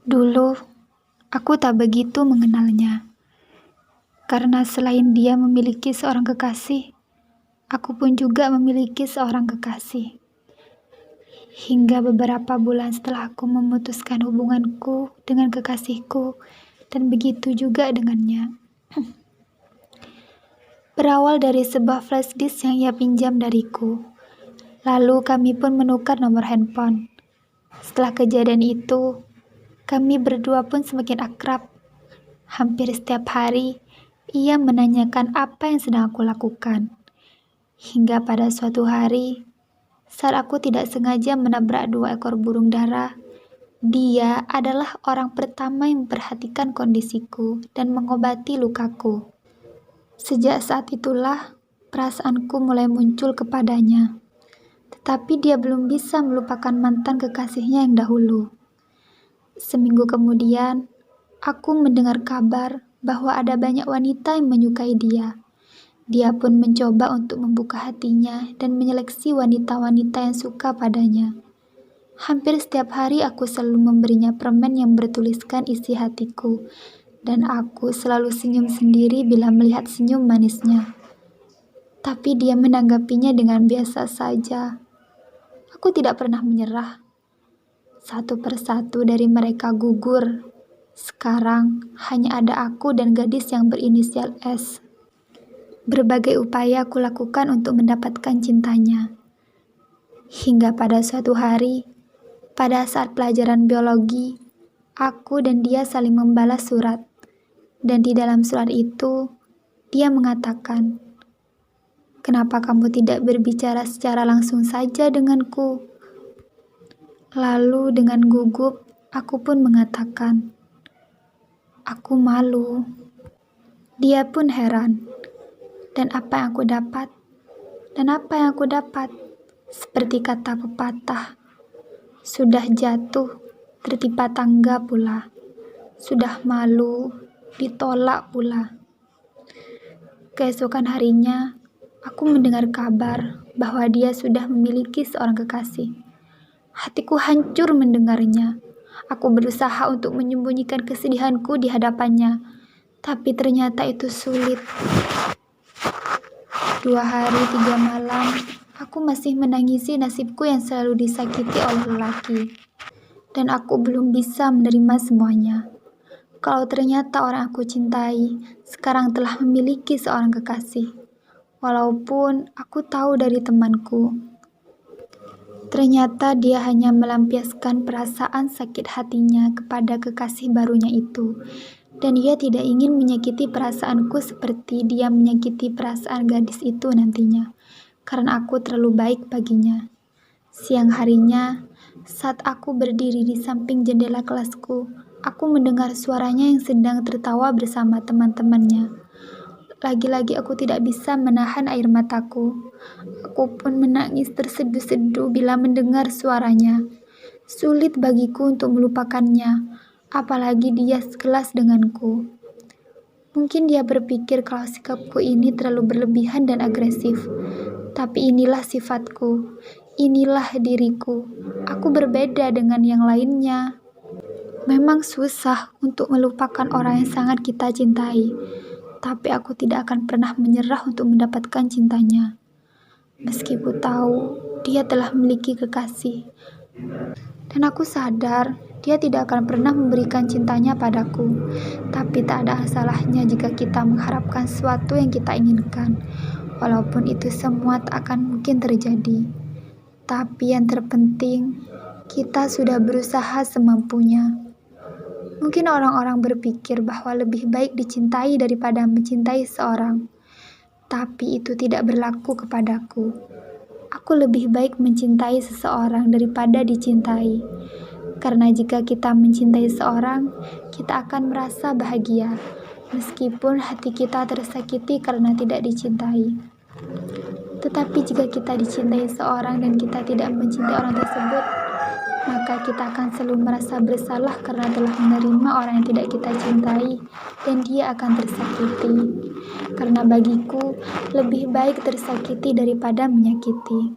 Dulu, aku tak begitu mengenalnya, karena selain dia memiliki seorang kekasih, aku pun juga memiliki seorang kekasih. Hingga beberapa bulan setelah aku memutuskan hubunganku dengan kekasihku, dan begitu juga dengannya. Berawal dari sebuah flash disk yang ia pinjam dariku. Lalu kami pun menukar nomor handphone. Setelah kejadian itu, kami berdua pun semakin akrab. Hampir setiap hari, ia menanyakan apa yang sedang aku lakukan. Hingga pada suatu hari, saat aku tidak sengaja menabrak 2 ekor burung dara, dia adalah orang pertama yang memperhatikan kondisiku dan mengobati lukaku. Sejak saat itulah, perasaanku mulai muncul kepadanya. Tetapi dia belum bisa melupakan mantan kekasihnya yang dahulu. Seminggu kemudian, aku mendengar kabar bahwa ada banyak wanita yang menyukai dia. Dia pun mencoba untuk membuka hatinya dan menyeleksi wanita-wanita yang suka padanya. Hampir setiap hari aku selalu memberinya permen yang bertuliskan isi hatiku, dan aku selalu senyum sendiri bila melihat senyum manisnya. Tapi dia menanggapinya dengan biasa saja. Aku tidak pernah menyerah. Satu persatu dari mereka gugur. Sekarang hanya ada aku dan gadis yang berinisial S. Berbagai upaya aku lakukan untuk mendapatkan cintanya. Hingga pada suatu hari, pada saat pelajaran biologi, aku dan dia saling membalas surat. Dan di dalam surat itu, dia mengatakan, "Kenapa kamu tidak berbicara secara langsung saja denganku?" Lalu dengan gugup, aku pun mengatakan, "Aku malu." Dia pun heran. Dan apa yang aku dapat? Dan apa yang aku dapat? Seperti kata pepatah, sudah jatuh, tertimpa tangga pula. Sudah malu, ditolak pula. Keesokan harinya, aku mendengar kabar bahwa dia sudah memiliki seorang kekasih. Hatiku hancur mendengarnya. Aku berusaha untuk menyembunyikan kesedihanku di hadapannya, tapi ternyata itu sulit. 2 hari 3 malam, aku masih menangisi nasibku yang selalu disakiti oleh lelaki. Dan aku belum bisa menerima semuanya. Kalau ternyata orang aku cintai sekarang telah memiliki seorang kekasih. Walaupun aku tahu dari temanku, ternyata dia hanya melampiaskan perasaan sakit hatinya kepada kekasih barunya itu. Dan dia tidak ingin menyakiti perasaanku seperti dia menyakiti perasaan gadis itu nantinya. Karena aku terlalu baik baginya. Siang harinya, saat aku berdiri di samping jendela kelasku, aku mendengar suaranya yang sedang tertawa bersama teman-temannya. Lagi-lagi aku tidak bisa menahan air mataku. Aku pun menangis terseduh-seduh bila mendengar suaranya. Sulit bagiku untuk melupakannya, apalagi dia sekelas denganku. Mungkin dia berpikir kalau sikapku ini terlalu berlebihan dan agresif. Tapi inilah sifatku, inilah diriku. Aku berbeda dengan yang lainnya. Memang susah untuk melupakan orang yang sangat kita cintai, tapi aku tidak akan pernah menyerah untuk mendapatkan cintanya. Meskipun tahu dia telah memiliki kekasih, dan aku sadar dia tidak akan pernah memberikan cintanya padaku. Tapi tak ada salahnya jika kita mengharapkan sesuatu yang kita inginkan, walaupun itu semua tak akan mungkin terjadi. Tapi yang terpenting, kita sudah berusaha semampunya. Mungkin orang-orang berpikir bahwa lebih baik dicintai daripada mencintai seorang. Tapi itu tidak berlaku kepadaku. Aku lebih baik mencintai seseorang daripada dicintai. Karena jika kita mencintai seorang, kita akan merasa bahagia, meskipun hati kita tersakiti karena tidak dicintai. Tetapi jika kita dicintai seorang dan kita tidak mencintai orang tersebut, maka kita akan selalu merasa bersalah karena telah menerima orang yang tidak kita cintai, dan dia akan tersakiti. Karena bagiku, lebih baik tersakiti daripada menyakiti.